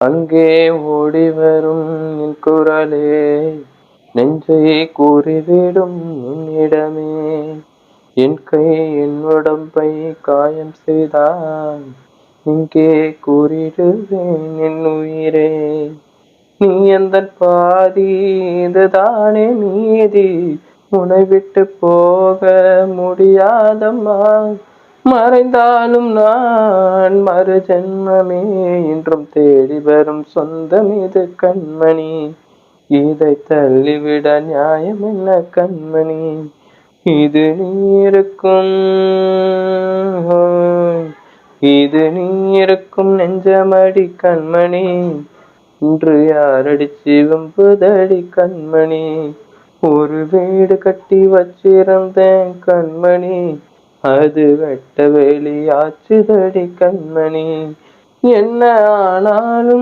அங்கே ஓடி வரும் என் குரலே நெஞ்சை கூறிவிடும் உன்னிடமே. என் கை என் உடம்பை காயம் செய்தால் இங்கே கூறிடுவேன் என் உயிரே. நீ எந்தன் பாதி, இதுதானே நீதி. உன்னை விட்டு போக முடியாதம்மா. மறைந்தாலும் நான் மறு ஜென்மமே என்றும் தேடி வரும் சொந்தம் இது கண்மணி. இதை தள்ளிவிட நியாயம் என்ன கண்மணி? இது நீ இருக்கும் இது நீ இருக்கும் நெஞ்சமடி கண்மணி. இன்று யாரடிச்சு வம்புதடி கண்மணி? ஒரு வீடு கட்டி வச்சிருந்தேன் கண்மணி, அது வெட்ட வெளியாச்சுதடி கண்மணி. என்ன ஆனாலும்